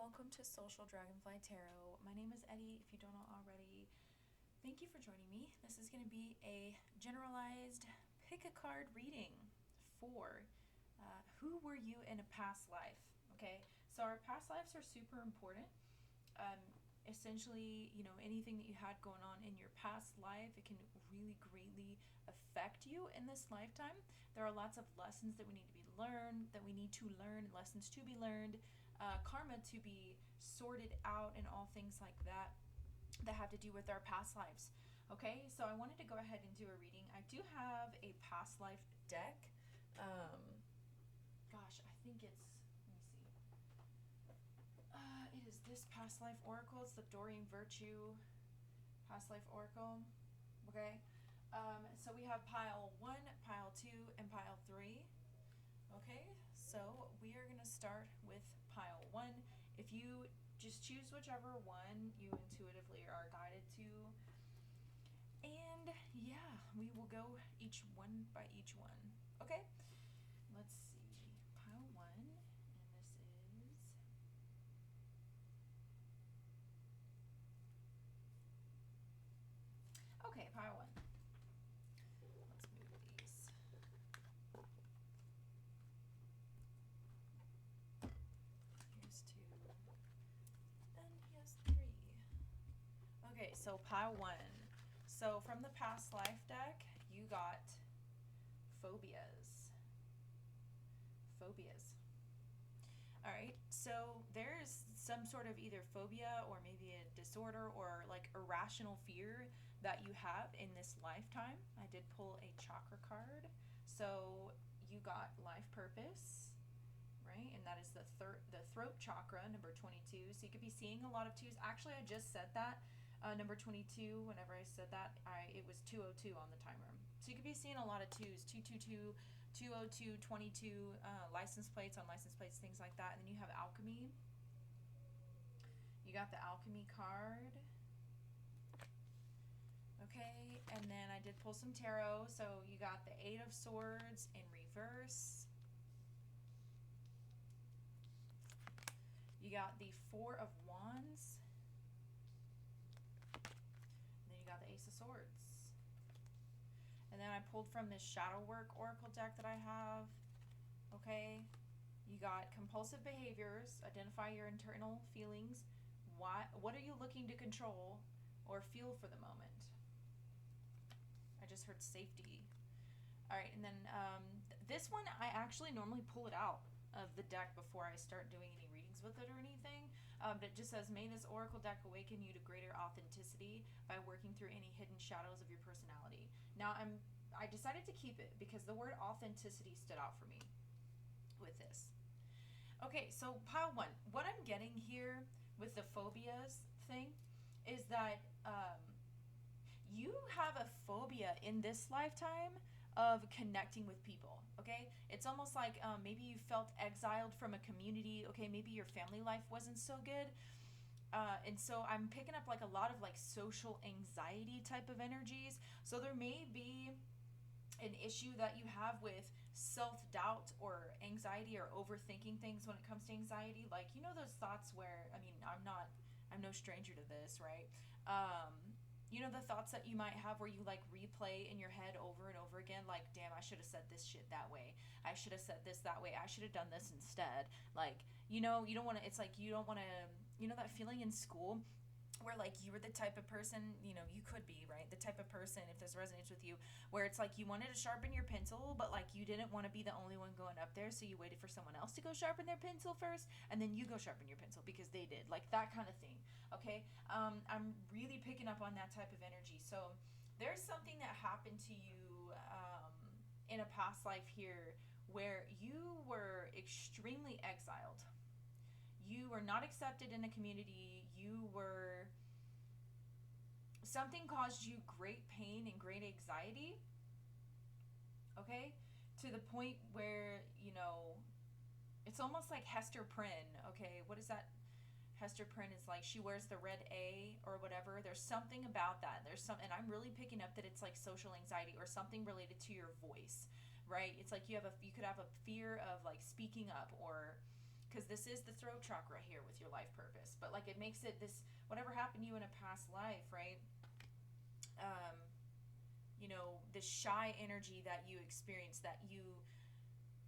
welcome to Social Dragonfly Tarot. My name is Eddie, if you don't know already. Thank you for joining me. This is going to be a generalized pick a card reading for who were you in a past life, okay? So our past lives are super important. Essentially, anything that you had going on in your past life, it can really greatly affect you in this lifetime. There are lots of lessons that we need to learn, lessons to be learned, karma to be sorted out, and all things like that have to do with our past lives. Okay, so I wanted to go ahead and do a reading. I do have a past life deck. I think it's, let me see. It is this past life oracle. It's the Doreen Virtue past life oracle. Okay. So we have pile 1, pile 2, and pile 3. Okay, so we are going to start with pile 1. If you just choose whichever one you intuitively are guided to. And yeah, we will go each one by each one. Okay, let's see. Pile 1, and this is... Okay, pile 1. Let's move these. Here's 2. Then here's 3. Okay, so pile 1. So from the past life deck, you got phobias. All right, so there's some sort of either phobia or maybe a disorder or like irrational fear that you have in this lifetime. I did pull a chakra card. So you got life purpose, right? And that is the throat chakra, number 22. So you could be seeing a lot of 2s. Actually, I just said that. Number 22, whenever I said that, it was 202 on the timer. So you could be seeing a lot of 2s, 222, 202, 22, license plates, things like that. And then you have alchemy. You got the alchemy card. Okay, and then I did pull some tarot. So you got the 8 of Swords in reverse. You got the 4 of Wands. Then you got the Ace of Swords. And then I pulled from this Shadow Work Oracle deck that I have. Okay. You got compulsive behaviors. Identify your internal feelings. What are you looking to control or feel for the moment? I just heard safety. All right. And then this one, I actually normally pull it out of the deck before I start doing any readings with it or anything. But it just says, may this oracle deck awaken you to greater authenticity by working through any hidden shadows of your personality. Now, I decided to keep it because the word authenticity stood out for me with this. Okay, so pile 1. What I'm getting here with the phobias thing is that you have a phobia in this lifetime of connecting with people, okay? It's almost like maybe you felt exiled from a community, okay? Maybe your family life wasn't so good. And so I'm picking up like a lot of like social anxiety type of energies. So there may be an issue that you have with self-doubt or anxiety or overthinking things when it comes to anxiety. Like, those thoughts where, I'm no stranger to this, right? The thoughts that you might have where you like replay in your head over and over again, like, damn, I should have said this shit that way. I should have said this that way. I should have done this instead. Like, you don't want to, it's like, you don't want to, that feeling in school where like you were the type of person, you could be, right? The type of person, if this resonates with you, where it's like you wanted to sharpen your pencil, but like you didn't want to be the only one going up there, so you waited for someone else to go sharpen their pencil first, and then you go sharpen your pencil because they did. Like that kind of thing, okay? I'm really picking up on that type of energy. So there's something that happened to you in a past life here where you were extremely exiled. You were not accepted in a community. Something caused you great pain and great anxiety, okay? To the point where, it's almost like Hester Prynne, okay? What is that? Hester Prynne is like, she wears the red A or whatever. There's something about that. And I'm really picking up that it's like social anxiety or something related to your voice, right? It's like you could have a fear of like speaking up, or because this is the throat chakra here with your life purpose, but like it makes it this, whatever happened to you in a past life, right? You know, this shy energy that you experienced, that you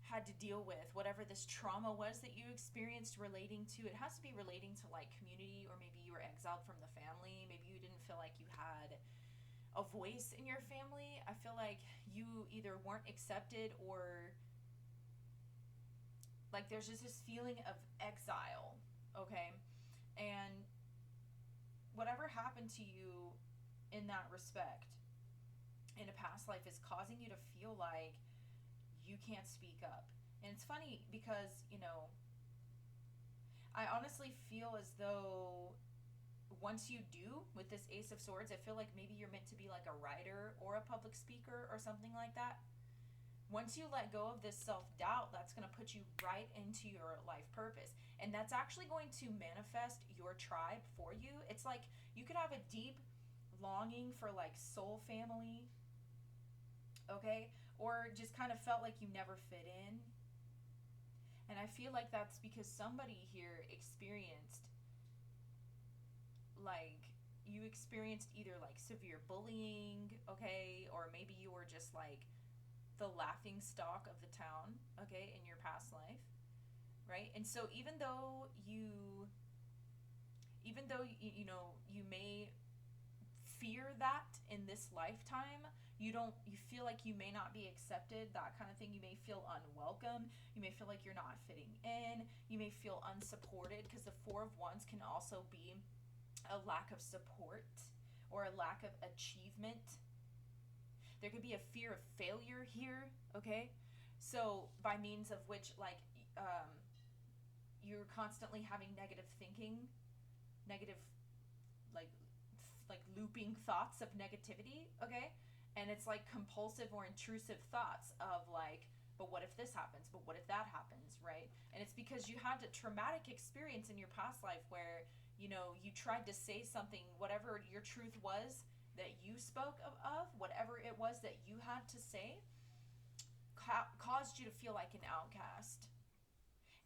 had to deal with, whatever this trauma was that you experienced relating to, it has to be relating to like community, or maybe you were exiled from the family, maybe you didn't feel like you had a voice in your family. I feel like you either weren't accepted, or like there's just this feeling of exile, okay? And whatever happened to you in that respect in a past life is causing you to feel like you can't speak up. And it's funny because, you know, I honestly feel as though once you do with this Ace of Swords, I feel like maybe you're meant to be like a writer or a public speaker or something like that. Once you let go of this self-doubt, that's going to put you right into your life purpose. And that's actually going to manifest your tribe for you. It's like you could have a deep longing for like soul family, okay? Or just kind of felt like you never fit in. And I feel like that's because somebody here experienced, like, you experienced either like severe bullying, okay? Or maybe you were just like the laughing stock of the town, okay, in your past life, right? And so even though you know, you may fear that in this lifetime, you feel like you may not be accepted, that kind of thing. You may feel unwelcome. You may feel like you're not fitting in. You may feel unsupported, because the Four of Wands can also be a lack of support or a lack of achievement. There could be a fear of failure here, okay? So by means of which, like, you're constantly having negative thinking, negative, like looping thoughts of negativity, okay? And it's like compulsive or intrusive thoughts of like, but what if this happens? But what if that happens, right? And it's because you had a traumatic experience in your past life where, you know, you tried to say something, whatever your truth was that you spoke of, whatever it was that you had to say, caused you to feel like an outcast.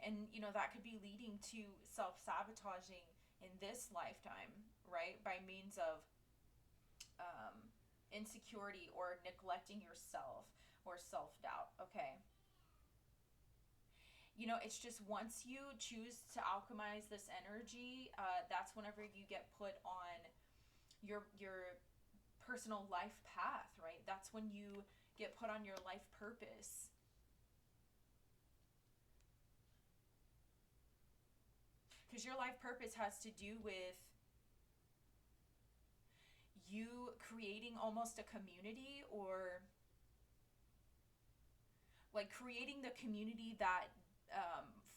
And, you know, that could be leading to self-sabotaging in this lifetime, right? By means of insecurity or neglecting yourself or self-doubt, okay? You know, it's just once you choose to alchemize this energy, that's whenever you get put on your personal life path, right? That's when you get put on your life purpose. Because your life purpose has to do with you creating almost a community, or like creating the community that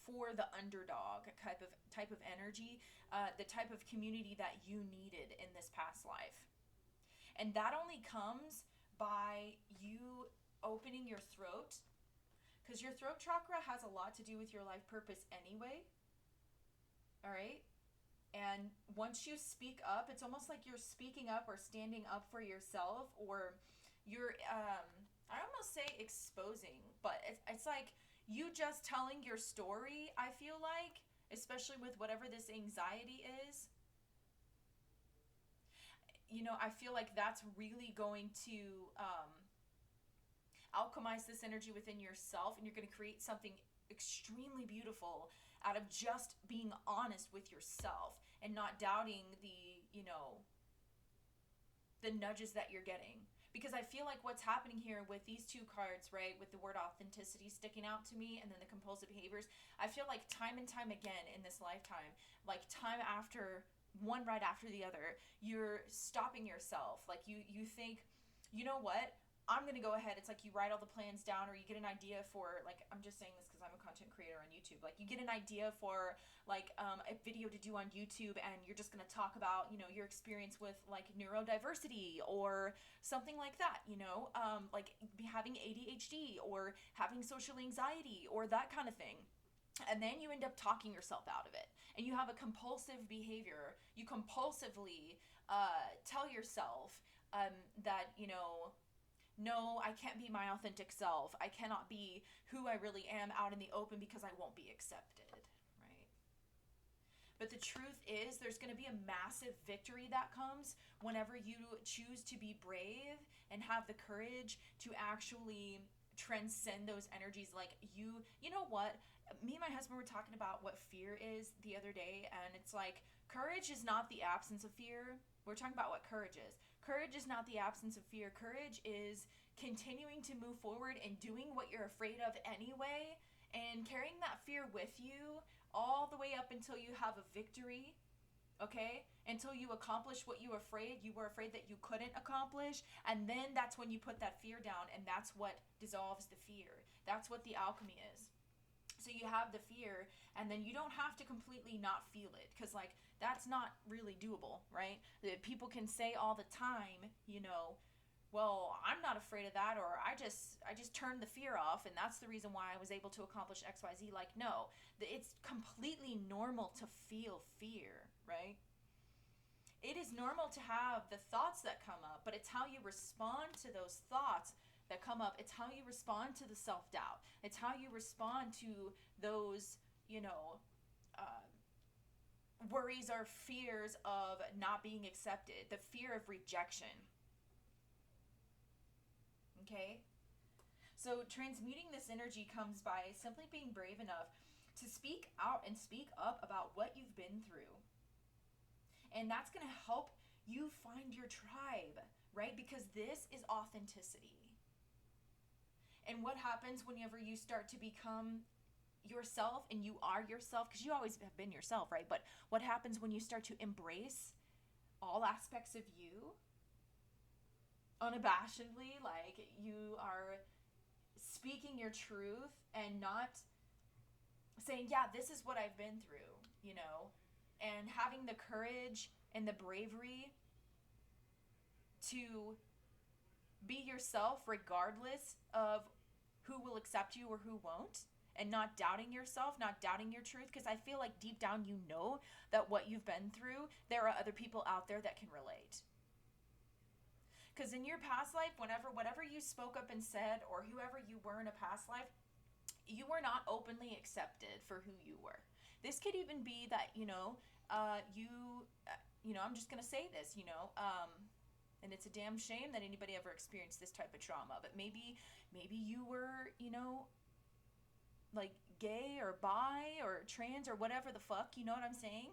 for the underdog type of energy, the type of community that you needed in this past life. And that only comes by you opening your throat, because your throat chakra has a lot to do with your life purpose anyway. All right? And once you speak up, it's almost like you're speaking up or standing up for yourself, or you're, I almost say exposing, but it's like you just telling your story, I feel like, especially with whatever this anxiety is. You know, I feel like that's really going to alchemize this energy within yourself, and you're going to create something extremely beautiful out of just being honest with yourself and not doubting the, you know, the nudges that you're getting. Because I feel like what's happening here with these two cards, right, with the word authenticity sticking out to me, and then the compulsive behaviors, I feel like time and time again in this lifetime, like time after one right after the other, you're stopping yourself. Like you think, you know what, I'm going to go ahead. It's like you write all the plans down, or you get an idea for, like, I'm just saying this because I'm a content creator on YouTube. Like, you get an idea for, like, a video to do on YouTube, and you're just going to talk about, you know, your experience with, like, neurodiversity or something like that, you know, like having ADHD or having social anxiety or that kind of thing. And then you end up talking yourself out of it, and you have a compulsive behavior. You compulsively tell yourself that, you know, no, I can't be my authentic self. I cannot be who I really am out in the open because I won't be accepted, right? But the truth is, there's going to be a massive victory that comes whenever you choose to be brave and have the courage to actually transcend those energies. Like, you know what? Me and my husband were talking about what fear is the other day, and it's like, courage is not the absence of fear. We're talking about what courage is. Courage is not the absence of fear. Courage is continuing to move forward and doing what you're afraid of anyway, and carrying that fear with you all the way up until you have a victory, okay? Until you accomplish what you were afraid that you couldn't accomplish, and then that's when you put that fear down, and that's what dissolves the fear. That's what the alchemy is. So you have the fear, and then you don't have to completely not feel it, because like, that's not really doable, right? People can say all the time, you know, well, I'm not afraid of that, or I just turned the fear off, and that's the reason why I was able to accomplish XYZ. Like, no, it's completely normal to feel fear, right? It is normal to have the thoughts that come up, but it's how you respond to those thoughts that come up. It's how you respond to the self-doubt. It's how you respond to those, you know, worries or fears of not being accepted, the fear of rejection. Okay? So transmuting this energy comes by simply being brave enough to speak out and speak up about what you've been through. And that's going to help you find your tribe, right? Because this is authenticity. And what happens whenever you start to become yourself, and you are yourself, because you always have been yourself, right? But what happens when you start to embrace all aspects of you unabashedly, like you are speaking your truth and not saying, yeah, this is what I've been through, you know, and having the courage and the bravery to be yourself regardless of who will accept you or who won't, and not doubting yourself, not doubting your truth, because I feel like deep down you know that what you've been through, there are other people out there that can relate. Because in your past life, whatever you spoke up and said, or whoever you were in a past life, you were not openly accepted for who you were. This could even be that, you know, I'm just going to say this, you know, and it's a damn shame that anybody ever experienced this type of trauma, but maybe you were, you know, like gay or bi or trans or whatever the fuck, you know what I'm saying,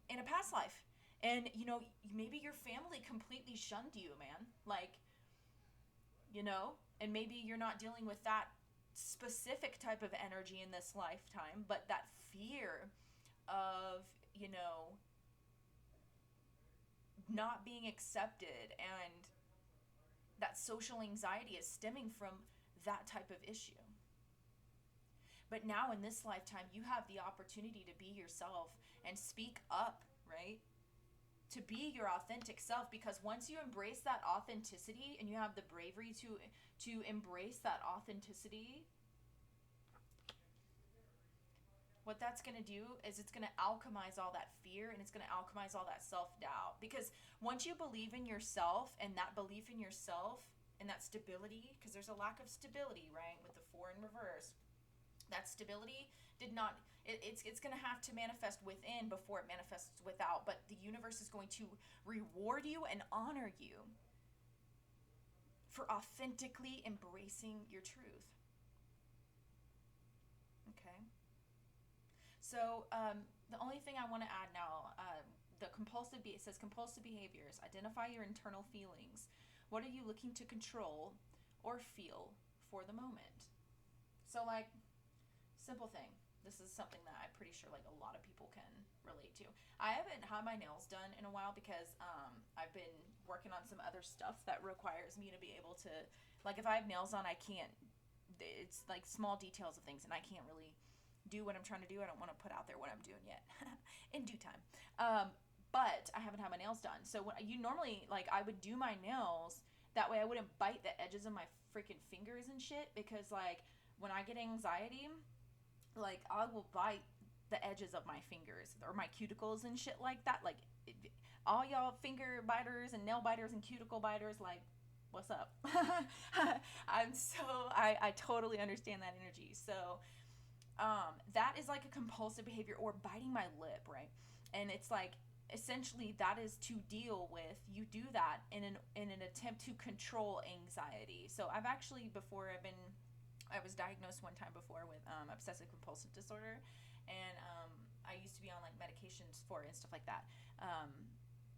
in a past life. And, you know, maybe your family completely shunned you, man. Like, you know, and maybe you're not dealing with that specific type of energy in this lifetime, but that fear of, you know, not being accepted, and that social anxiety is stemming from that type of issue. But now in this lifetime, you have the opportunity to be yourself and speak up, right? To be your authentic self, because once you embrace that authenticity and you have the bravery to embrace that authenticity, what that's going to do is it's going to alchemize all that fear, and it's going to alchemize all that self-doubt. Because once you believe in yourself, and that belief in yourself and that stability, because there's a lack of stability, right, with the 4 in reverse, that stability it's going to have to manifest within before it manifests without. But the universe is going to reward you and honor you for authentically embracing your truth. Okay. So the only thing I want to add now, it says compulsive behaviors. Identify your internal feelings. What are you looking to control or feel for the moment? So, like, simple thing. This is something that I'm pretty sure like a lot of people can relate to. I haven't had my nails done in a while because I've been working on some other stuff that requires me to be able to, like, if I have nails on, I can't, it's like small details of things, and I can't really do what I'm trying to do. I don't want to put out there what I'm doing yet. In due time. But I haven't had my nails done. So when you normally, like, I would do my nails, that way I wouldn't bite the edges of my freaking fingers and shit, because like when I get anxiety, like, I will bite the edges of my fingers or my cuticles and shit like that. Like, all y'all finger biters and nail biters and cuticle biters, like, what's up? I totally understand that energy. So that is like a compulsive behavior, or biting my lip, right? And it's like, essentially that is to deal with, you do that in an attempt to control anxiety. So I've actually, I was diagnosed one time before with obsessive compulsive disorder, and I used to be on like medications for it and stuff like that.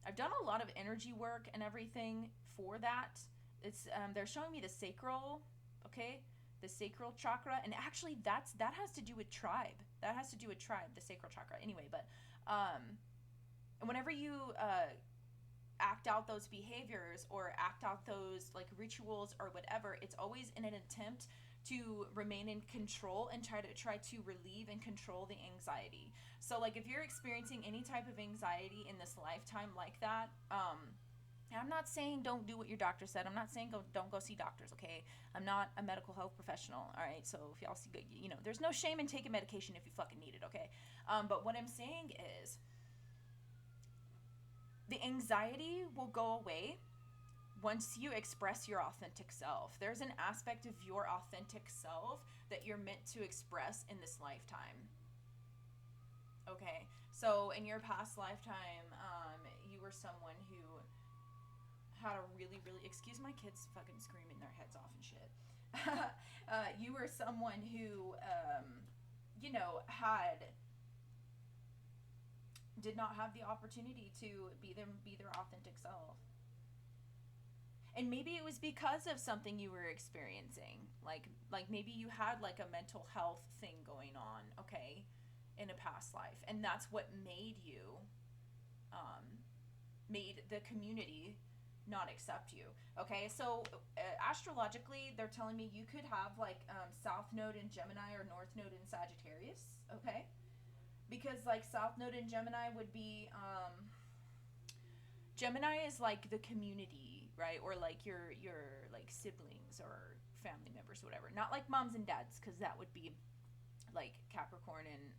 I've done a lot of energy work and everything for that. It's they're showing me the sacral, okay, the sacral chakra, and actually that has to do with tribe. That has to do with tribe, the sacral chakra. Anyway, but whenever you act out those behaviors or act out those like rituals or whatever, it's always in an attempt to remain in control and try to relieve and control the anxiety. So like if you're experiencing any type of anxiety in this lifetime like that, I'm not saying don't do what your doctor said. I'm not saying don't go see doctors, okay? I'm not a medical health professional, all right? So if y'all see, there's no shame in taking medication if you fucking need it, okay? But what I'm saying is, the anxiety will go away once you express your authentic self. There's an aspect of your authentic self that you're meant to express in this lifetime. Okay, so in your past lifetime, you were someone who had a really, really, excuse my kids fucking screaming their heads off and shit. You were someone who, did not have the opportunity to be their authentic self. And maybe it was because of something you were experiencing. Like maybe you had like a mental health thing going on, okay, in a past life. And that's what made the community not accept you. Okay, so astrologically, they're telling me you could have like South Node in Gemini or North Node in Sagittarius, okay? Because like South Node in Gemini would be, Gemini is like the community, right? Or like your like siblings or family members, whatever. Not like moms and dads, because that would be like Capricorn and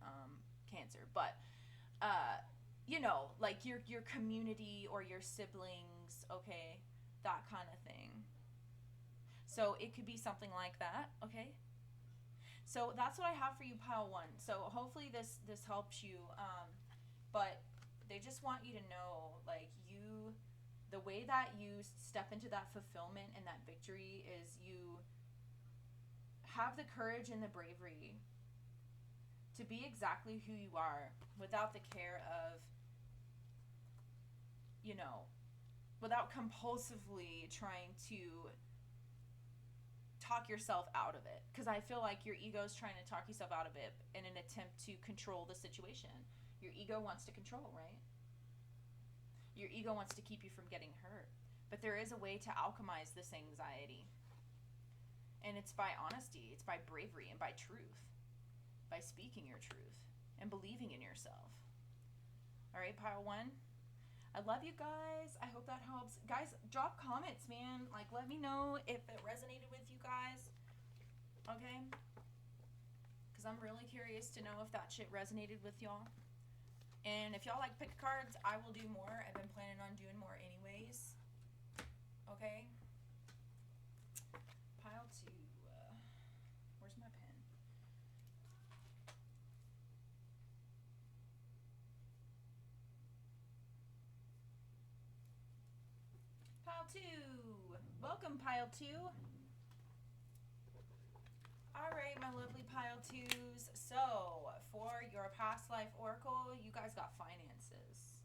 Cancer. But like your community or your siblings, okay, that kind of thing. So it could be something like that, okay? So that's what I have for you, pile 1. So hopefully this helps you. But they just want you to know, like, the way that you step into that fulfillment and that victory is you have the courage and the bravery to be exactly who you are without the care of, without compulsively trying to talk yourself out of it. Because I feel like your ego is trying to talk yourself out of it in an attempt to control the situation. Your ego wants to control, right? Your ego wants to keep you from getting hurt. But there is a way to alchemize this anxiety. And it's by honesty, it's by bravery, and by truth. By speaking your truth and believing in yourself. All right, pile 1. I love you guys. I hope that helps. Guys, drop comments, man. Like, let me know if it resonated with you guys. Okay? Because I'm really curious to know if that shit resonated with y'all. And if y'all like pick cards, I will do more. I've been planning on doing more anyways. Okay? Pile 2. Where's my pen? Pile 2. Welcome, pile 2. Alright, my lovely pile 2s. So, for your past life oracle, you guys got finances.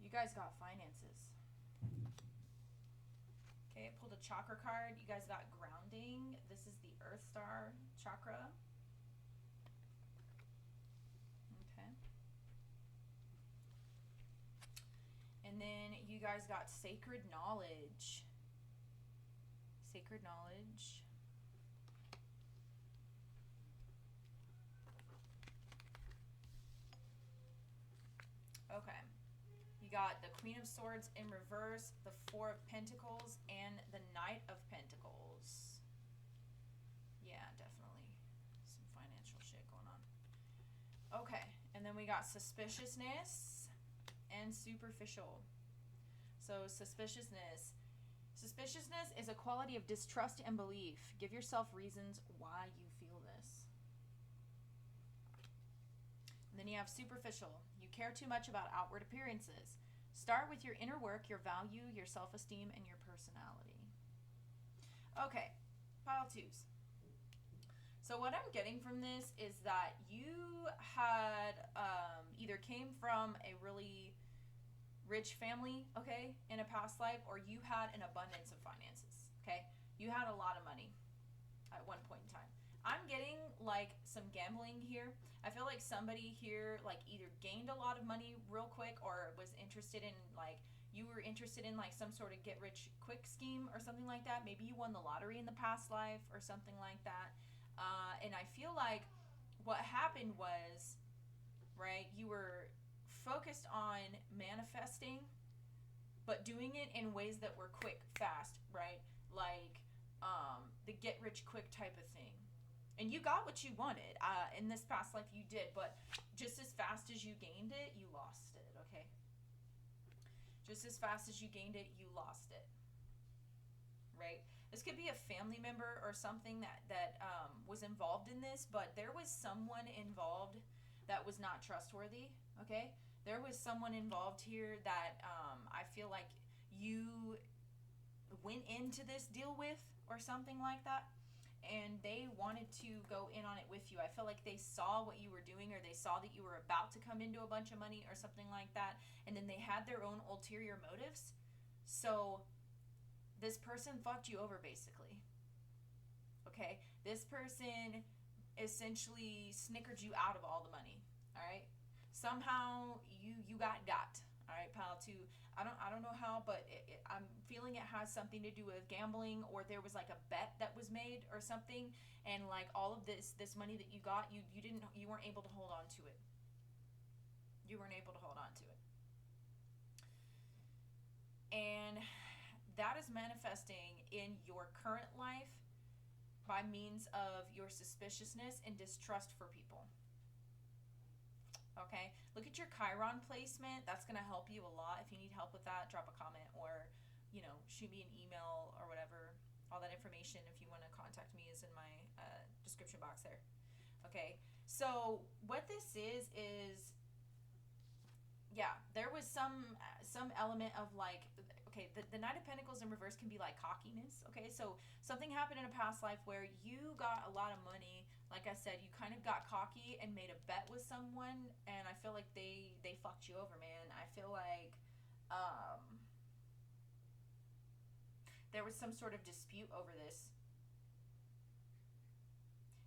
You guys got finances. Okay, I pulled a chakra card. You guys got grounding. This is the Earth Star chakra. Okay. And then you guys got sacred knowledge. Sacred knowledge. Okay. You got the Queen of Swords in reverse, the Four of Pentacles, and the Knight of Pentacles. Yeah, definitely some financial shit going on. Okay, and then we got suspiciousness and superficial. So suspiciousness. Suspiciousness is a quality of distrust and belief. Give yourself reasons why you feel this. you have superficial. You care too much about outward appearances. Start with your inner work, your value, your self-esteem, and your personality. Okay, pile twos. So what I'm getting from this is that you had either came from a really rich family, okay, in a past life, or you had an abundance of finances, okay? You had a lot of money at one point in time. I'm getting like some gambling here. I feel like somebody here like either gained a lot of money real quick or was interested in like, you were interested in like some sort of get rich quick scheme or something like that. Maybe you won the lottery in the past life or something like that. And I feel like what happened was, right, you were focused on manifesting, but doing it in ways that were quick, fast, right? Like the get rich quick type of thing. And you got what you wanted. In this past life you did, but just as fast as you gained it, you lost it, okay? Just as fast as you gained it, you lost it, right? This could be a family member or something that was involved in this, but there was someone involved that was not trustworthy, okay? There was someone involved here that I feel like you went into this deal with or something like that, and they wanted to go in on it with you. I feel like they saw what you were doing, or they saw that you were about to come into a bunch of money or something like that, and then they had their own ulterior motives. So this person fucked you over, basically. Okay? This person essentially snickered you out of all the money. Alright? Somehow you got. Alright, pile two. I don't know how, but I'm feeling it has something to do with gambling, or there was like a bet that was made or something, and like all of this money that you got, you weren't able to hold on to it. You weren't able to hold on to it. And that is manifesting in your current life by means of your suspiciousness and distrust for people. Okay? Look at your Chiron placement. That's going to help you a lot. If you need help with that, drop a comment or, shoot me an email or whatever. All that information, if you want to contact me, is in my description box there. Okay? So what this is yeah, there was some element of like, okay, the Knight of Pentacles in reverse can be like cockiness, okay? So something happened in a past life where you got a lot of money. Like I said, you kind of got cocky and made a bet with someone, and I feel like they fucked you over, man. I feel like there was some sort of dispute over this.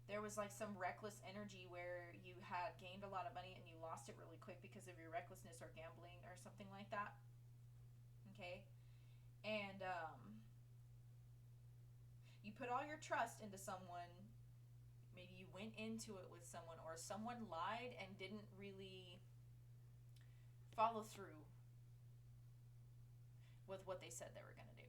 There was like some reckless energy where you had gained a lot of money and you lost it really quick because of your recklessness or gambling or something like that. Okay? And you put all your trust into someone. Maybe you went into it with someone, or someone lied and didn't really follow through with what they said they were going to do.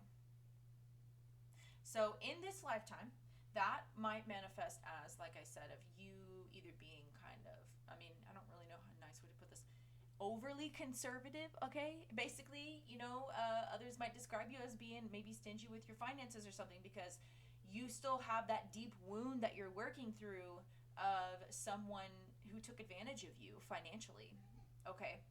So in this lifetime, that might manifest as, like I said, of you either being kind of, I don't really know how nice way to put this, overly conservative, okay? Basically, others might describe you as being maybe stingy with your finances or something, because you still have that deep wound that you're working through of someone who took advantage of you financially, okay?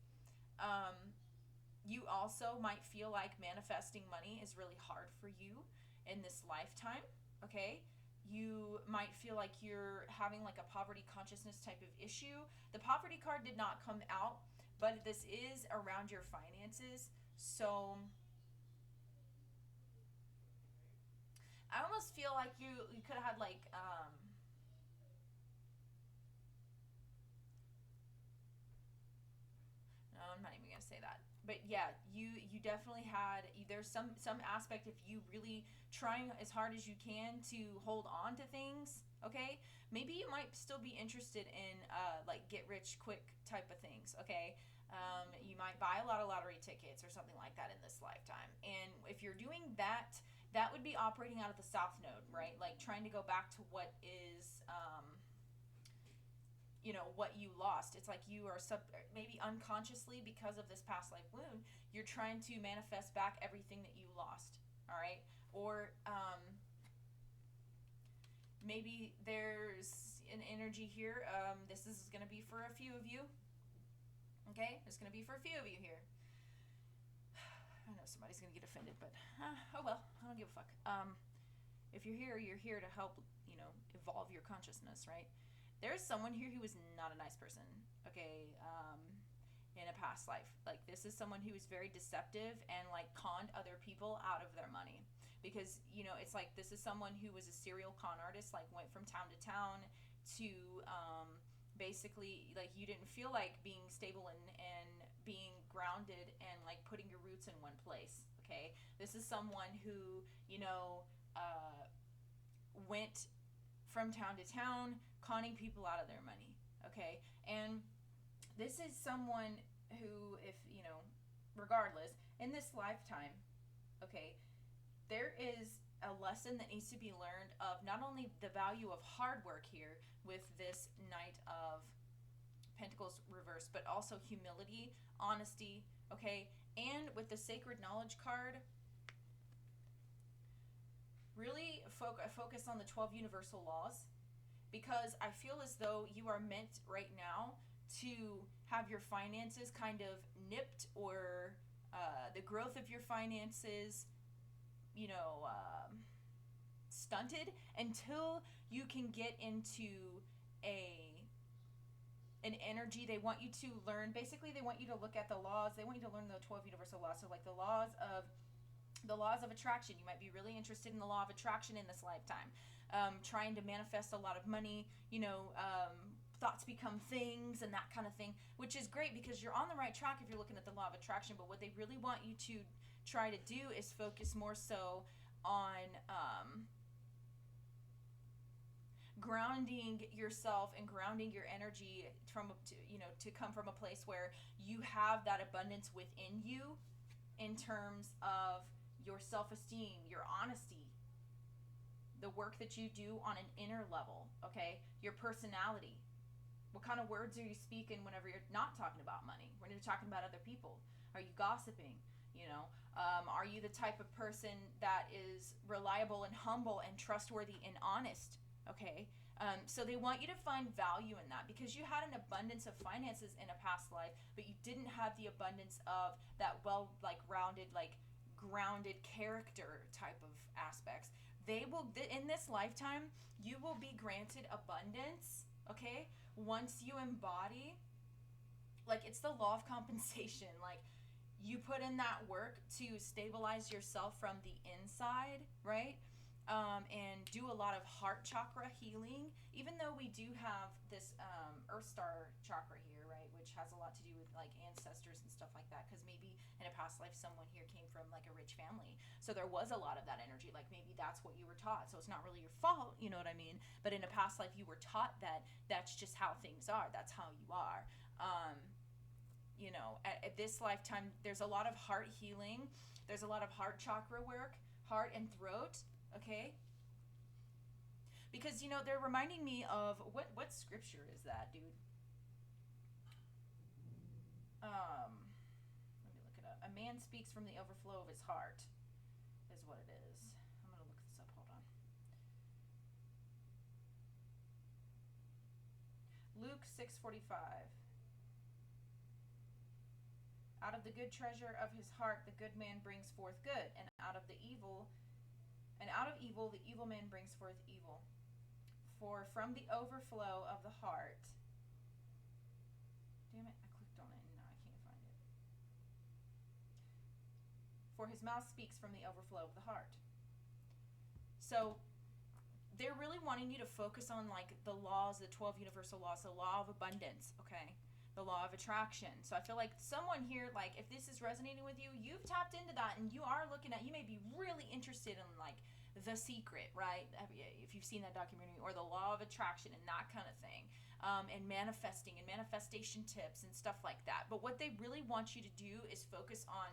You also might feel like manifesting money is really hard for you in this lifetime, okay? You might feel like you're having like a poverty consciousness type of issue. The poverty card did not come out, but this is around your finances. So I almost feel like you could have had like no, I'm not even gonna say that. But yeah, you definitely had, there's some aspect of you really trying as hard as you can to hold on to things, okay? Maybe you might still be interested in like get rich quick type of things, okay? You might buy a lot of lottery tickets or something like that in this lifetime. And if you're doing that, that would be operating out of the South Node, right? Like trying to go back to what is what you lost. It's like you are maybe unconsciously, because of this past life wound, you're trying to manifest back everything that you lost. All right? Or maybe there's an energy here. This is going to be for a few of you. Okay? It's going to be for a few of you here. I know somebody's going to get offended, but oh well, I don't give a fuck. If you're here to help, evolve your consciousness, right? There's someone here who is not a nice person, okay, in a past life. Like, this is someone who is very deceptive and, like, conned other people out of their money. Because, it's like, this is someone who was a serial con artist, like, went from town to town to, basically, like, you didn't feel like being stable and being grounded and, like, putting your roots in one place, okay? This is someone who, went from town to town, conning people out of their money, okay? And this is someone who, if, regardless, in this lifetime, okay, there is a lesson that needs to be learned of not only the value of hard work here with this Knight of Pentacles reverse, but also humility, honesty, okay? And with the Sacred Knowledge card, really focus on the 12 universal laws, because I feel as though you are meant right now to have your finances kind of nipped, or the growth of your finances, stunted, until you can get into an energy. They want you to learn, basically they want you to look at the laws, they want you to learn the 12 universal laws. So like the laws of attraction. You might be really interested in the law of attraction in this lifetime. Trying to manifest a lot of money, thoughts become things and that kind of thing, which is great because you're on the right track if you're looking at the law of attraction. But what they really want you to try to do is focus more so on grounding yourself and grounding your energy to come from a place where you have that abundance within you, in terms of your self-esteem, your honesty, the work that you do on an inner level, okay? Your personality. What kind of words are you speaking whenever you're not talking about money? When you're talking about other people? Are you gossiping? Are you the type of person that is reliable and humble and trustworthy and honest? Okay? So they want you to find value in that, because you had an abundance of finances in a past life, but you didn't have the abundance of that rounded, grounded character type of aspects. They will, in this lifetime, you will be granted abundance, okay? Once you embody, it's the law of compensation. You put in that work to stabilize yourself from the inside, right? And do a lot of heart chakra healing, even though we do have this Earth Star chakra here, right, which has a lot to do with ancestors and stuff like that, because maybe in a past life someone here came from a rich family, so there was a lot of that energy. Maybe that's what you were taught, so it's not really your fault, you know what I mean? But in a past life you were taught that that's just how things are, that's how you are. At this lifetime there's a lot of heart healing, there's a lot of heart chakra work, heart and throat, okay? Because they're reminding me of what scripture is that, dude? Let me look it up. A man speaks from the overflow of his heart is what it is. I'm gonna look this up, hold on. Luke 6:45. Out of the good treasure of his heart the good man brings forth good, and out of evil the evil man brings forth evil. For from the overflow of the heart, damn it, I clicked on it and now I can't find it. For his mouth speaks from the overflow of the heart. So they're really wanting you to focus on the laws, the 12 universal laws, the law of abundance, okay? The law of attraction. So I feel like someone here, if this is resonating with you, you've tapped into that, and you are looking at, you may be really interested in The Secret, right? If you've seen that documentary, or the law of attraction and that kind of thing, and manifesting and manifestation tips and stuff like that. But what they really want you to do is focus on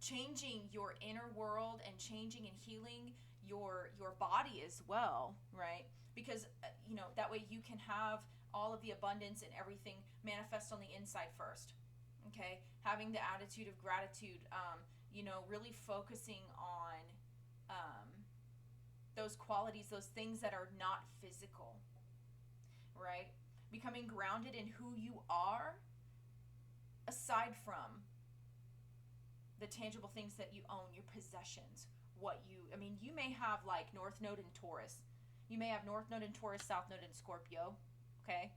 changing your inner world and changing and healing your body as well, right? Because that way you can have all of the abundance and everything manifest on the inside first, okay? Having the attitude of gratitude, really focusing on those qualities, those things that are not physical, right? Becoming grounded in who you are, aside from the tangible things that you own, your possessions, you may have like North Node in Taurus. You may have North Node in Taurus, South Node in Scorpio, okay?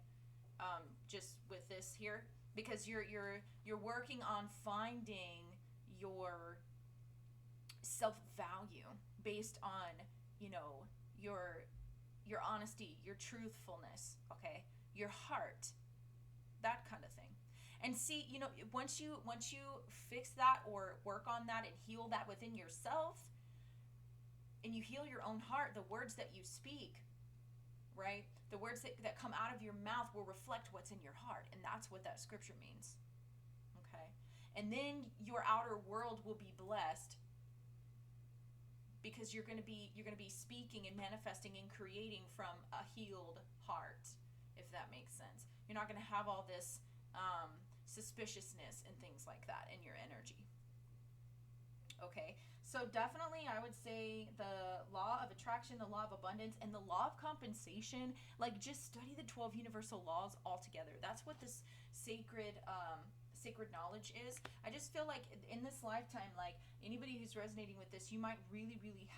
Just with this here, because you're working on finding your self-value based on, your honesty, your truthfulness, okay? Your heart, that kind of thing. And see, once you fix that or work on that and heal that within yourself, and you heal your own heart, the words that you speak, right? The words that come out of your mouth will reflect what's in your heart. And that's what that scripture means. Okay? And then your outer world will be blessed because you're gonna be speaking and manifesting and creating from a healed heart, if that makes sense. You're not gonna have all this suspiciousness and things like that in your energy. Okay, so definitely I would say the law of attraction, the law of abundance, and the law of compensation, like just study the 12 universal laws altogether. That's what this sacred knowledge is. I just feel like in this lifetime, like anybody who's resonating with this, you might really, really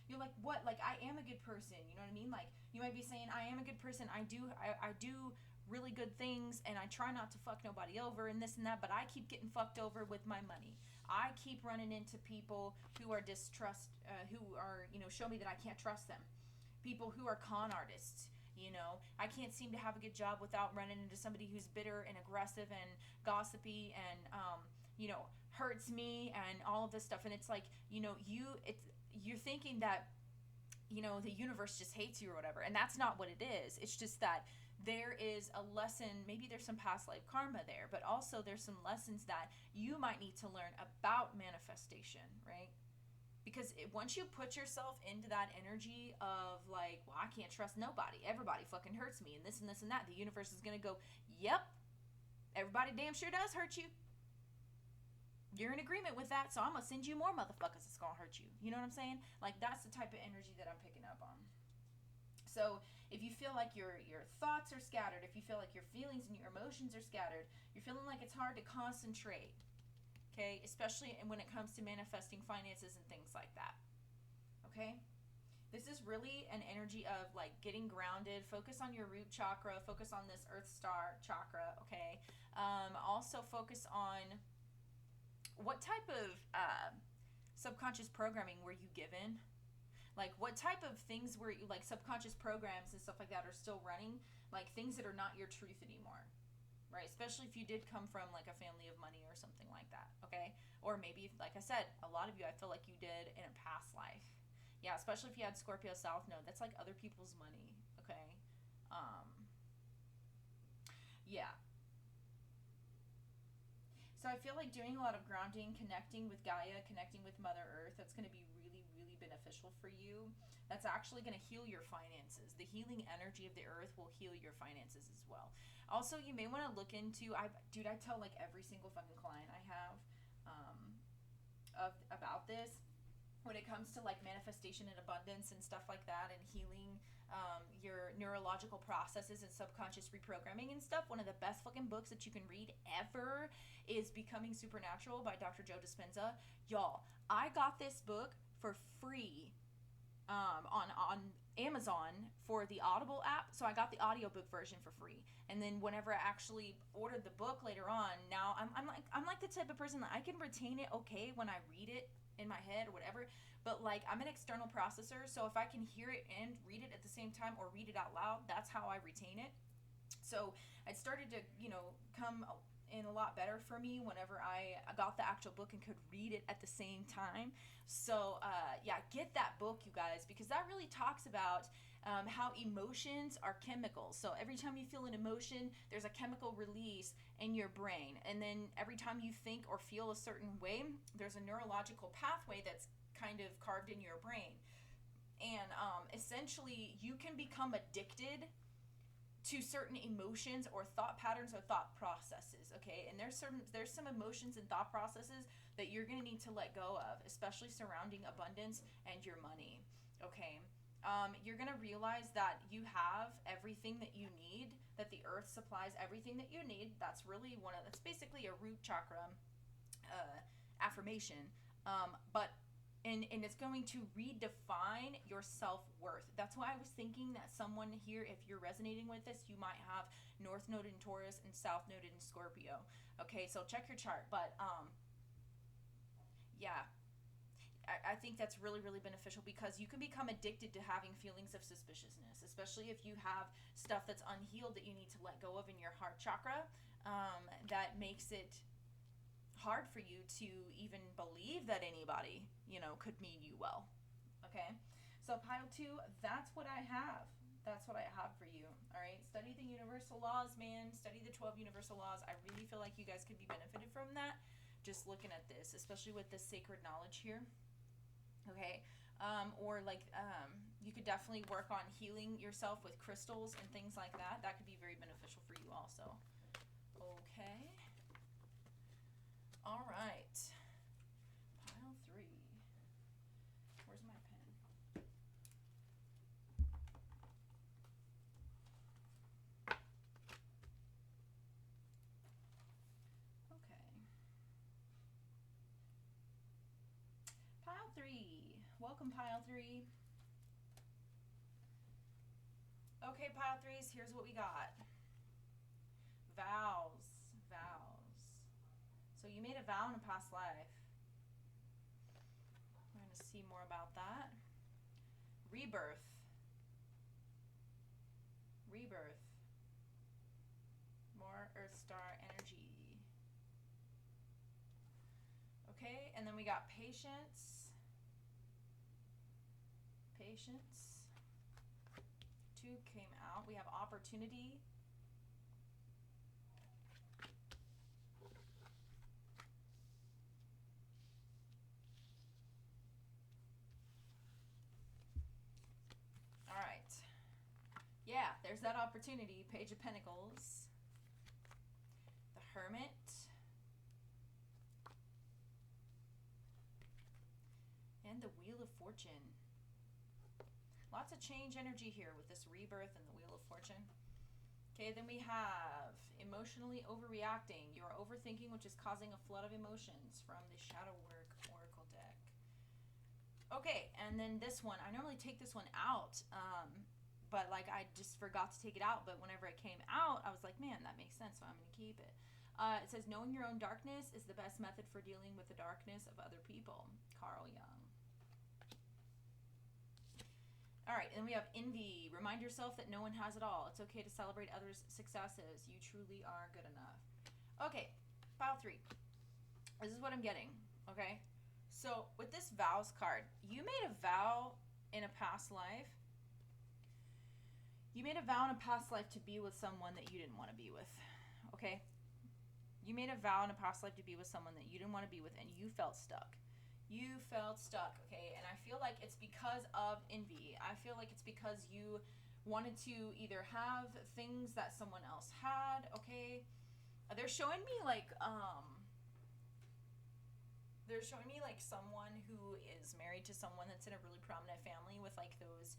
you're like, what? Like, I am a good person. You know what I mean? Like, you might be saying, I am a good person. I do really good things, and I try not to fuck nobody over and this and that, but I keep getting fucked over with my money. I keep running into people who are show me that I can't trust them. People who are con artists, I can't seem to have a good job without running into somebody who's bitter and aggressive and gossipy and, hurts me and all of this stuff. And it's like, you're thinking that, the universe just hates you or whatever. And that's not what it is. It's just that there is a lesson, maybe there's some past life karma there, but also there's some lessons that you might need to learn about manifestation, right? Because once you put yourself into that energy of like, well, I can't trust nobody, everybody fucking hurts me, and this and this and that, the universe is gonna go, yep, everybody damn sure does hurt you. You're in agreement with that, so I'm gonna send you more motherfuckers that's gonna hurt you. You know what I'm saying? Like, that's the type of energy that I'm picking up on. So if you feel like your thoughts are scattered, if you feel like your feelings and your emotions are scattered, you're feeling like it's hard to concentrate, okay? Especially when it comes to manifesting finances and things like that, okay? This is really an energy of like getting grounded. Focus on your root chakra. Focus on this Earth Star chakra, okay? Also focus on what type of subconscious programming were you given? Like, what type of things were you, like, subconscious programs and stuff like that are still running? Like, things that are not your truth anymore, right? Especially if you did come from, like, a family of money or something like that, okay? Or maybe, like I said, a lot of you, I feel like you did in a past life. Yeah, especially if you had Scorpio South Node. That's, like, other people's money, okay? Yeah. So I feel like doing a lot of grounding, connecting with Gaia, connecting with Mother Earth, that's going to be really, really beneficial for you. That's actually going to heal your finances. The healing energy of the earth will heal your finances as well. Also, you may want to look into, I tell like every single fucking client I have about this when it comes to like manifestation and abundance and stuff like that, and healing your neurological processes and subconscious reprogramming and stuff. One of the best fucking books that you can read ever is Becoming Supernatural by Dr. Joe Dispenza. Y'all, I got this book for free on Amazon for the Audible app. So I got the audiobook version for free. And then whenever I actually ordered the book later on, now I'm like the type of person that I can retain it okay when I read it in my head or whatever, but like I'm an external processor, so if I can hear it and read it at the same time or read it out loud, that's how I retain it. So it started to, come in a lot better for me whenever I got the actual book and could read it at the same time. So yeah, get that book, you guys, because that really talks about how emotions are chemicals. So every time you feel an emotion, there's a chemical release in your brain. And then every time you think or feel a certain way, there's a neurological pathway that's kind of carved in your brain. And essentially, you can become addicted to certain emotions or thought patterns or thought processes, okay? And there's some emotions and thought processes that you're going to need to let go of, especially surrounding abundance and your money, okay? you're going to realize that you have everything that you need, that the earth supplies everything that you need. That's really that's basically a root chakra affirmation. But and it's going to redefine your self-worth. That's why I was thinking that someone here, if you're resonating with this, you might have North Node in Taurus and South Node in Scorpio. Okay, so check your chart. But yeah, I think that's really, really beneficial, because you can become addicted to having feelings of suspiciousness, especially if you have stuff that's unhealed that you need to let go of in your heart chakra. That makes it hard for you to even believe that anybody, could mean you well. Okay? So pile 2, that's what I have. That's what I have for you. All right? Study the universal laws, man. Study the 12 universal laws. I really feel like you guys could be benefited from that, just looking at this, especially with this sacred knowledge here. Okay? Or you could definitely work on healing yourself with crystals and things like that. That could be very beneficial for you also. Okay. All right. Pile 3. Where's my pen? Okay. Pile 3. Welcome, Pile 3. Okay, Pile 3s, here's what we got. Vows. So you made a vow in a past life. We're going to see more about that. Rebirth. More Earth Star energy. Okay, and then we got patience. 2 came out. We have opportunity. Yeah, there's that opportunity. Page of Pentacles. The Hermit. And the Wheel of Fortune. Lots of change energy here with this rebirth and the Wheel of Fortune. Okay, then we have emotionally overreacting. You are overthinking, which is causing a flood of emotions, from the Shadow Work Oracle deck. Okay, and then this one. I normally take this one out, but I just forgot to take it out. But whenever it came out, I was like, man, that makes sense, so I'm going to keep it. It says, knowing your own darkness is the best method for dealing with the darkness of other people. Carl Jung. All right, and we have envy. Remind yourself that no one has it all. It's okay to celebrate others' successes. You truly are good enough. Okay, pile 3. This is what I'm getting, okay? So with this vows card, you made a vow in a past life. You made a vow in a past life to be with someone that you didn't want to be with, okay? You made a vow in a past life to be with someone that you didn't want to be with, and you felt stuck. You felt stuck, okay? And I feel like it's because of envy. I feel like it's because you wanted to either have things that someone else had, okay? They're showing me someone who is married to someone that's in a really prominent family with those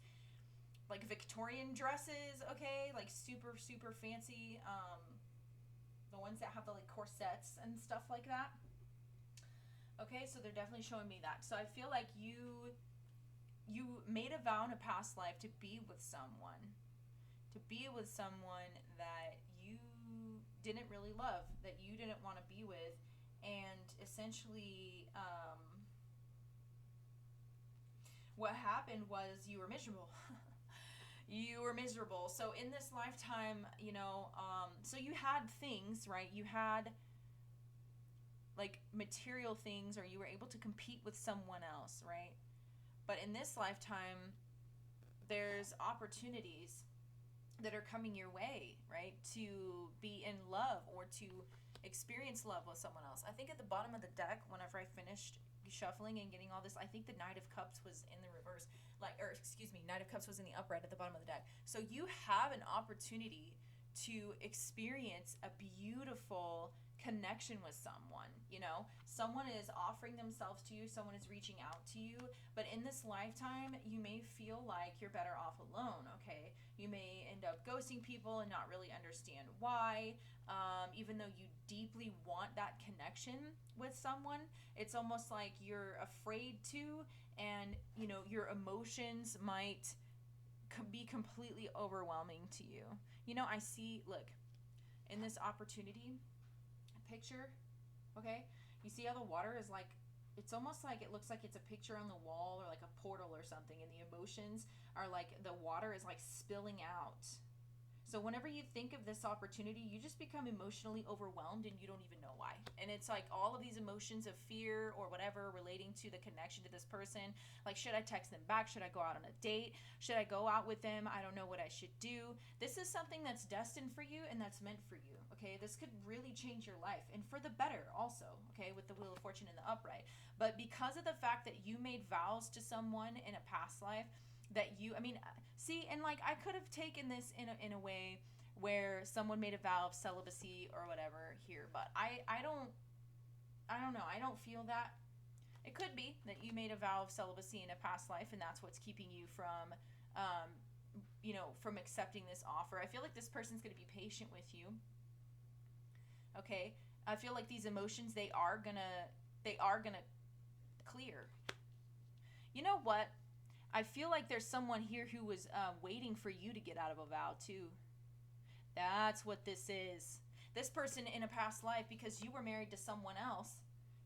Victorian dresses, okay? Super, super fancy, the ones that have the corsets and stuff like that. Okay, so they're definitely showing me that. So I feel like you made a vow in a past life to be with someone that you didn't really love, that you didn't want to be with, and essentially what happened was you were miserable. You were miserable. So in this lifetime, so you had things, right? You had material things, or you were able to compete with someone else, right? But in this lifetime, there's opportunities that are coming your way, right? To be in love or to experience love with someone else. I think at the bottom of the deck, whenever I finished shuffling and getting all this, I think the Knight of Cups was in the reverse, Knight of Cups was in the upright at the bottom of the deck. So you have an opportunity to experience a beautiful connection with someone, you know? Someone is offering themselves to you, someone is reaching out to you, but in this lifetime, you may feel like you're better off alone, okay? You may end up ghosting people and not really understand why, even though you deeply want that connection with someone. It's almost like you're afraid to, and, you know, your emotions might be completely overwhelming to you. You know, I see, look, in this opportunity picture, okay, you see how the water is like, it's almost like it looks like it's a picture on the wall or like a portal or something, and the emotions are like, the water is like spilling out. So whenever you think of this opportunity, you just become emotionally overwhelmed and you don't even know why. And it's like all of these emotions of fear or whatever relating to the connection to this person. Like, should I text them back? Should I go out on a date? Should I go out with them? I don't know what I should do. This is something that's destined for you and that's meant for you, okay? This could really change your life, and for the better also, okay, with the Wheel of Fortune in the upright. But because of the fact that you made vows to someone in a past life, that you, I mean, see, and like I could have taken this in a way where someone made a vow of celibacy or whatever here, but I don't know. I don't feel that. It could be that you made a vow of celibacy in a past life, and that's what's keeping you from, you know, from accepting this offer. I feel like this person's going to be patient with you. Okay, I feel like these emotions, they are gonna clear. You know what? I feel like there's someone here who was waiting for you to get out of a vow too. That's what this is. This person in a past life, because you were married to someone else.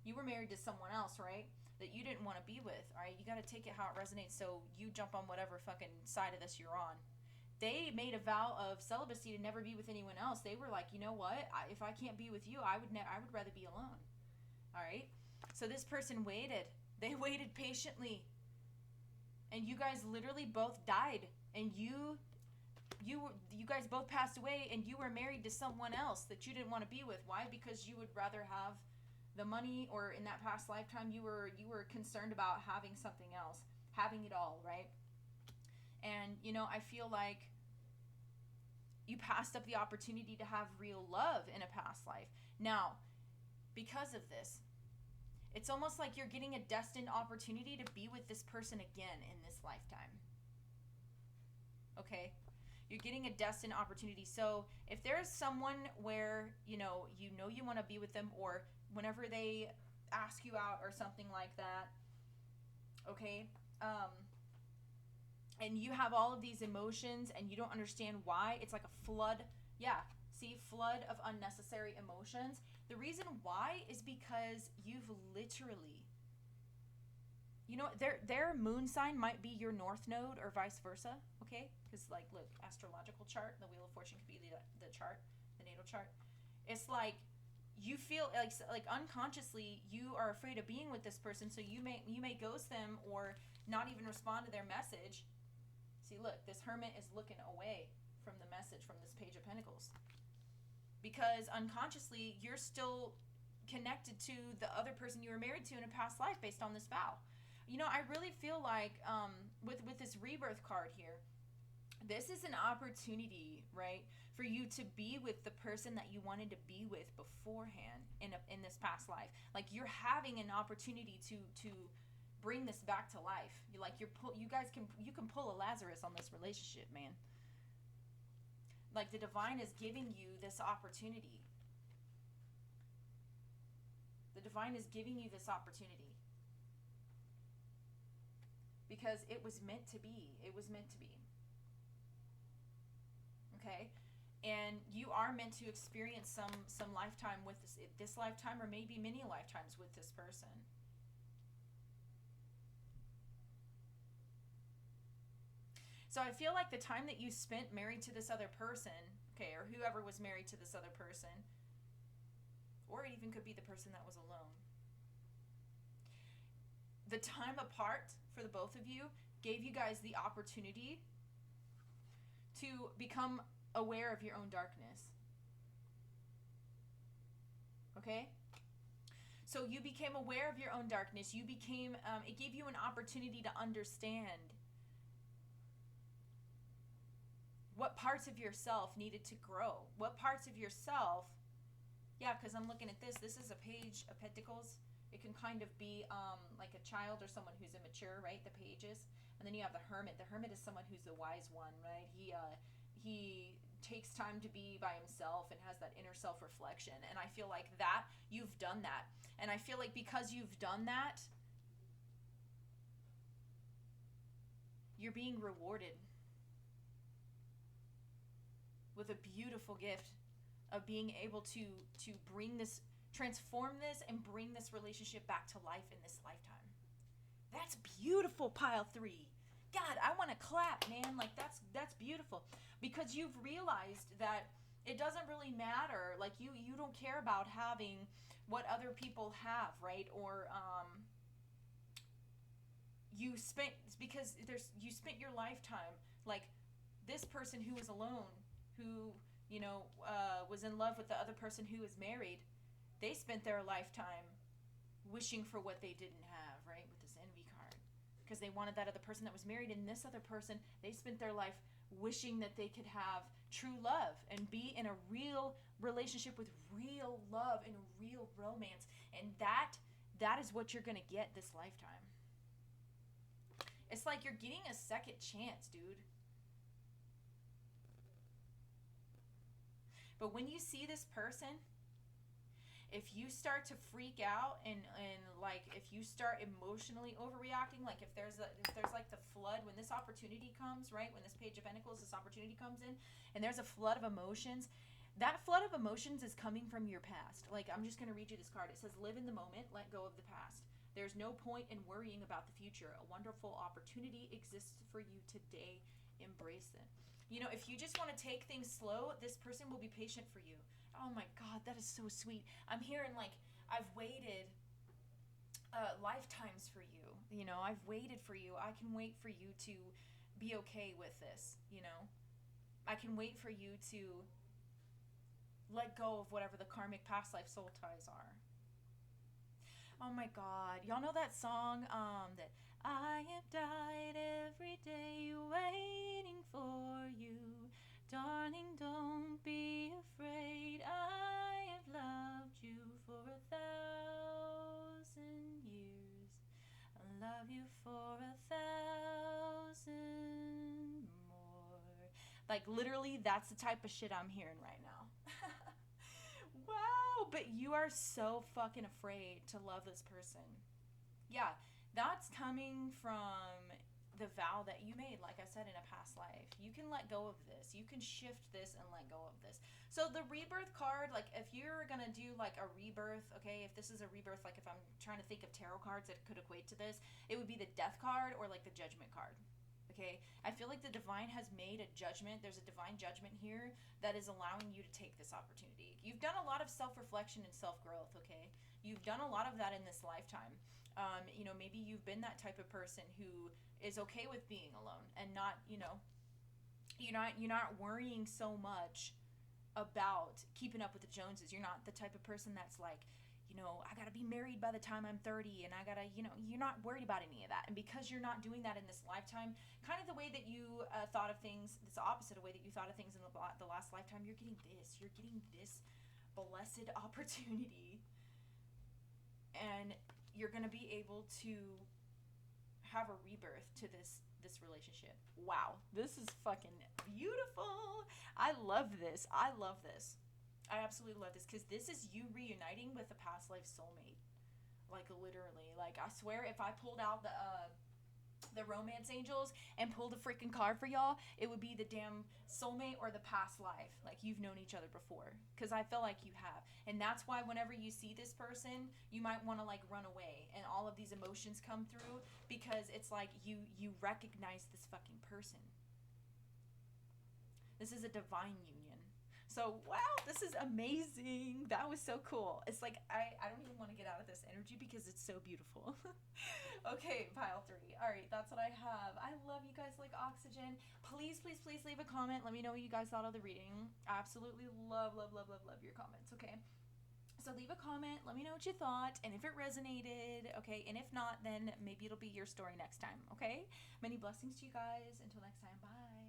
You were married to someone else, right? That you didn't want to be with, all right? You got to take it how it resonates, so you jump on whatever fucking side of this you're on. They made a vow of celibacy to never be with anyone else. They were like, you know what? If I can't be with you, I would rather be alone. All right? So this person waited. They waited patiently. And you guys literally both died, and you guys both passed away, and you were married to someone else that you didn't want to be with. Why? Because you would rather have the money, or in that past lifetime you were concerned about having something else, having it all, right? And you know, I feel like you passed up the opportunity to have real love in a past life. Now, because of this, it's almost like you're getting a destined opportunity to be with this person again in this lifetime. Okay? You're getting a destined opportunity. So if there's someone where, you want to be with them, or whenever they ask you out or something like that, okay? And you have all of these emotions and you don't understand why. It's like a flood. Yeah. See, flood of unnecessary emotions. The reason why is because you've literally, their moon sign might be your north node or vice versa, okay? Because, like, look, astrological chart, the Wheel of Fortune could be the chart, the natal chart. It's like you feel like unconsciously you are afraid of being with this person, so you may ghost them or not even respond to their message. See, look, this Hermit is looking away from the message from this Page of Pentacles. Because unconsciously, you're still connected to the other person you were married to in a past life based on this vow. I really feel like with this rebirth card here, this is an opportunity, right, for you to be with the person that you wanted to be with beforehand in this past life. Like, you're having an opportunity to bring this back to life. You can pull a Lazarus on this relationship, man. Like, the divine is giving you this opportunity. The divine is giving you this opportunity. Because it was meant to be. It was meant to be. Okay? And you are meant to experience some lifetime with this lifetime, or maybe many lifetimes with this person. So I feel like the time that you spent married to this other person, okay, or whoever was married to this other person, or it even could be the person that was alone, the time apart for the both of you gave you guys the opportunity to become aware of your own darkness. Okay? So you became aware of your own darkness. It gave you an opportunity to understand what parts of yourself needed to grow, what parts of yourself Yeah, because I'm looking at this. This is a page of pentacles. It can kind of be like a child or someone who's immature, right? The pages. And then you have the hermit. The hermit is someone who's the wise one, right? He takes time to be by himself and has that inner self-reflection. And I feel like that, you've done that. And I feel like because you've done that, you're being rewarded with a beautiful gift of being able to bring this, transform this, and bring this relationship back to life in this lifetime. That's beautiful, pile 3. God, I want to clap, man. Like, that's beautiful. Because you've realized that it doesn't really matter. Like, you don't care about having what other people have, right? Or you spent your lifetime, like, this person who was alone, who was in love with the other person who was married, they spent their lifetime wishing for what they didn't have, right? With this envy card, because they wanted that other person that was married. And this other person, they spent their life wishing that they could have true love and be in a real relationship with real love and real romance. And that is what you're gonna get this lifetime. It's like you're getting a second chance, dude. But when you see this person, if you start to freak out and like if you start emotionally overreacting, like if there's like the flood, when this opportunity comes, right? When this page of pentacles, this opportunity comes in, and there's a flood of emotions, that flood of emotions is coming from your past. Like, I'm just going to read you this card. It says, live in the moment, let go of the past. There's no point in worrying about the future. A wonderful opportunity exists for you today. Embrace it. If you just want to take things slow, this person will be patient for you. Oh my God, that is so sweet. I'm hearing, like, I've waited lifetimes for you. I've waited for you. I can wait for you to be okay with this. I can wait for you to let go of whatever the karmic past life soul ties are. Oh my God. Y'all know that song that I have died every day waiting for you. Darling, don't be afraid. I have loved you for 1,000 years. I love you for 1,000 more. Like, literally, that's the type of shit I'm hearing right now. Wow, but you are so fucking afraid to love this person. Yeah, that's coming from the vow that you made, like I said, in a past life. You can let go of this. You can shift this and let go of this. So the rebirth card, like, if you're gonna do like a rebirth, okay, if this is a rebirth, like if I'm trying to think of tarot cards that could equate to this, it would be the death card or like the judgment card. Okay, I feel like the divine has made a judgment. There's a divine judgment here that is allowing you to take this opportunity. You've done a lot of self-reflection and self-growth, okay? You've done a lot of that in this lifetime. Maybe you've been that type of person who is okay with being alone and not, you're not worrying so much about keeping up with the Joneses. You're not the type of person that's like, I gotta be married by the time I'm 30 and I gotta, you're not worried about any of that. And because you're not doing that in this lifetime, kind of the way that you thought of things, it's the opposite of the way that you thought of things in the last lifetime, you're getting this blessed opportunity, and you're gonna be able to have a rebirth to this relationship. Wow, this is fucking beautiful. I love this. I absolutely love this, because this is you reuniting with a past life soulmate. Like, literally. Like, I swear, if I pulled out the romance angels and pulled a freaking card for y'all, it would be the damn soulmate or the past life. Like, you've known each other before, because I feel like you have. And that's why whenever you see this person, you might want to, like, run away, and all of these emotions come through, because it's like you recognize this fucking person. This is a divine union. So, wow, this is amazing. That was so cool. It's like, I don't even want to get out of this energy because it's so beautiful. Okay, pile 3. All right, that's what I have. I love you guys like oxygen. Please, please, please leave a comment. Let me know what you guys thought of the reading. I absolutely love your comments, okay? So leave a comment. Let me know what you thought, and if it resonated, okay? And if not, then maybe it'll be your story next time, okay? Many blessings to you guys. Until next time, bye.